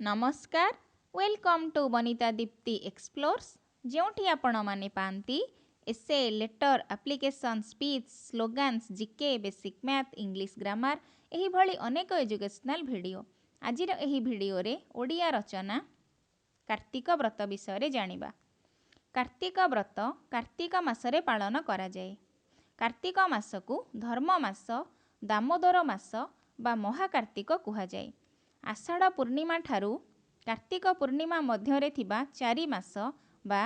नमस्कार welcome to Banita Dipti explores जोठी आपण माने पांती एसे letter application speech slogans GK basic math English grammar एही भली अनेक एजुकेशनल वीडियो आज एही वीडियो रे ओडिया रचना कार्तिक व्रत विषय रे जानिबा। कार्तिक व्रत कार्तिक मासरे पालन करा जाए। कार्तिक मास को धर्म मास दामोदर मास बा महाकार्तिक कुहा जाए। आषाढ़ पूर्णिमा ठारू कार्तिक पूर्णिमा मध्यरे थिबा 4 मास बा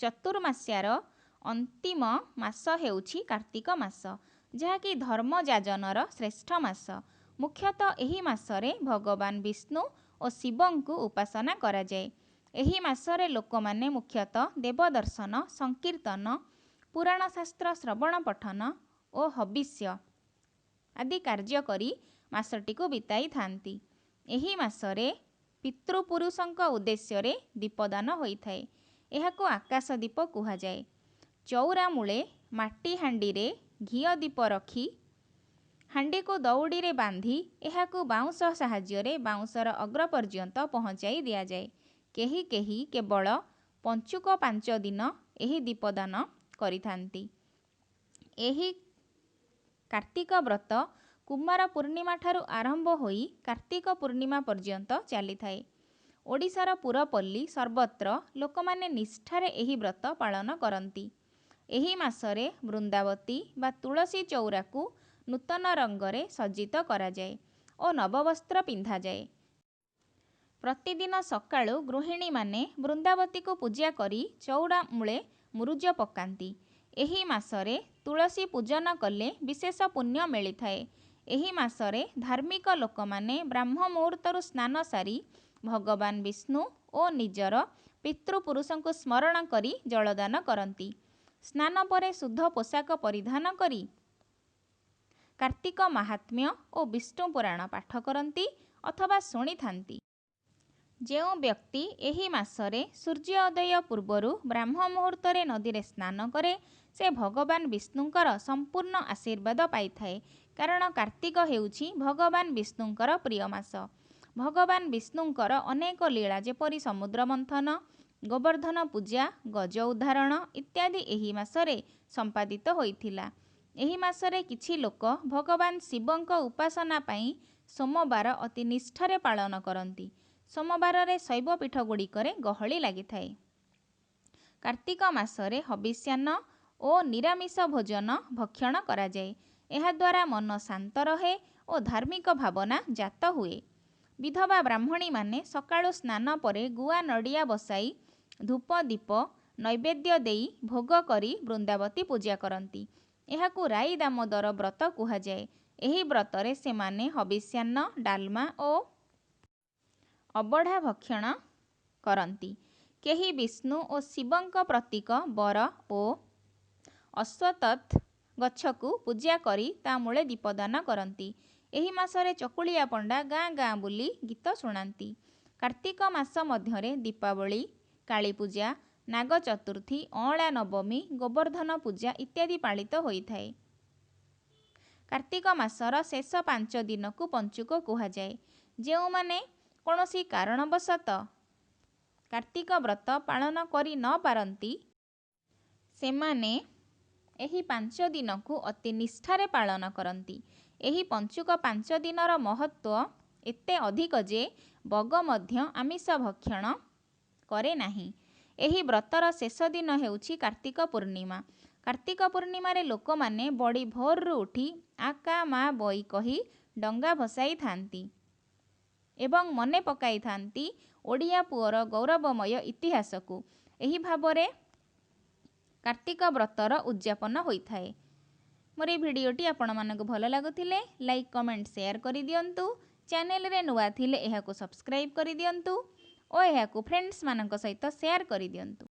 चतुर्मास्यार अंतिम मास हेउछि कार्तिक मास, जहाँकि धर्म जाजनर श्रेष्ठ मास। मुख्यतः एही मासरे भगवान विष्णु और शिवं को उपासना करा जाए। एही मासरे लोकमाने मुख्यतः देवदर्शन संकीर्तन पुराण शास्त्र श्रवण पठन और हविष्य आदि कार्य करी मासटी को बिताई थांती। एही मासरे पितृपुरुषंक उद्देश्य रे दीपदान होइथाए। एहाको आकाश दीप कुहा जाए। चौरा मूले माटी हांडी रे घियो दीप रखी हांडी को दौड़ी रे बांधी एहाको बाउंस साहाय्य रे बाउंसर अग्र पर्यंत पहुंचाई दिया जाए। केही केही केवल पंचुक 5 दिन एही दीपदान करिथांती। एही कार्तिक व्रत कुमार पूर्णिमा ठारू आरंभ होई कार्तिक पूर्णिमा पर्यंत चली थाए। ओडिशार पुरपल्ली सर्वत्र लोकमाने निष्ठारे एही व्रत पालन करती। एही मासरे वृंदावती बा तुलसी चौरा को नूतन रंगरे सज्जित करा जाए और नववस्त्र पिंधा जाए। प्रतिदिन सकाळु गृहिणी माने वृंदावती को पूजा करी चौरा मूले मुरुज पकांती। एही मासरे तुलसी पूजन कले विशेष पुण्य मिली थाए। एही मासरे धार्मिक लोकमाने ब्राह्म मुहूर्तरु स्नान सारी भगवान विष्णु और निजर पितृपुरुषंको स्मरण करी जलदान करती। स्नान परे शुद्ध पोशाक परिधान करी कार्तिक महात्म्य और विष्णु पुराण पाठ करती अथवा शुणी थांती। जेउ व्यक्ति एही मासरे सूर्योदय पूर्वरु ब्राह्म मुहूर्तरे नदी रे स्नान करे से भगवान विष्णुंकर संपूर्ण आशीर्वाद पाई थाए। कारण कार्तिक हेउछि भगवान विष्णुंकर प्रिय मास। भगवान विष्णुंकर अनेक लीला जेपरि समुद्र मंथन गोवर्धन पूजा गज उद्धारण इत्यादि एही मासरे संपादित होइथिला। एही मासरे किछि लोक भगवान शिवंक उपासना पाई सोमवार अति निष्ठारे पालन करती। सोमवार रे शैव पीठ गुड़िकरे गहली लागि थाए। कार्तिक मासरे हविष्यान्न और निरामिष भोजन भक्षण करा जाए। एहा द्वारा मन शांत रहे और धार्मिक भावना जात हुए। विधवा ब्राह्मणी माने सकाळु स्नान परे गुआ नड़िया बसाई धूप दीप नैवेद्य देई भोग करी वृंदावती पूजा करती। एहाकु राई दामोदर व्रत कुहा जाए। एही व्रतरे सेमाने हविष्यान्न डालमा और अबढ़ा भक्षण करती। केही विष्णु और शिवंक प्रतीक बर और अश्वत्थ गछकु पूजा करी ता मूले दीपदान करती। एही मासरे चकुलिया पंडा गाँ गाँ बुली गीत शुणाती। कार्तिक मास मध्यरे दीपावली काली पूजा नाग चतुर्थी अँला नवमी गोवर्धन पूजा इत्यादि पालित होइथाए। कार्तिक मासर शेष 5 दिन को पंचुक कुहा जाए। जेउ माने कोनोसी कारणवशत कार्तिक व्रत पालन करी न पारती सेमाने एही 5 दिन को अति निष्ठारे पालन करती। एही पंचुक 5 दिनर महत्व एते अधिक जे बग मध्य आमिष भक्षण करे नाही। एही व्रतर शेष दिन हेउछि कार्तिक पूर्णिमा। कार्तिक पूर्णिमा रे लोक माने बड़ी भोरु उठी आका मा बई कही डंगा भसाई थांती एवं मने पकाई थांती ओडिया पुअर गौरवमय इतिहास को। एही भाबरे कार्तिक व्रतर उद्यापन होइथाए। मोर ए भिडियोटी आपण मानक भल लागुथिले लाइक कमेंट शेयर करि दियंतु। चैनल रे नुआ थिले एहाको सब्सक्राइब करि दियंतु और एहाको फ्रेंड्स मानक सहित शेयर करि दियंतु।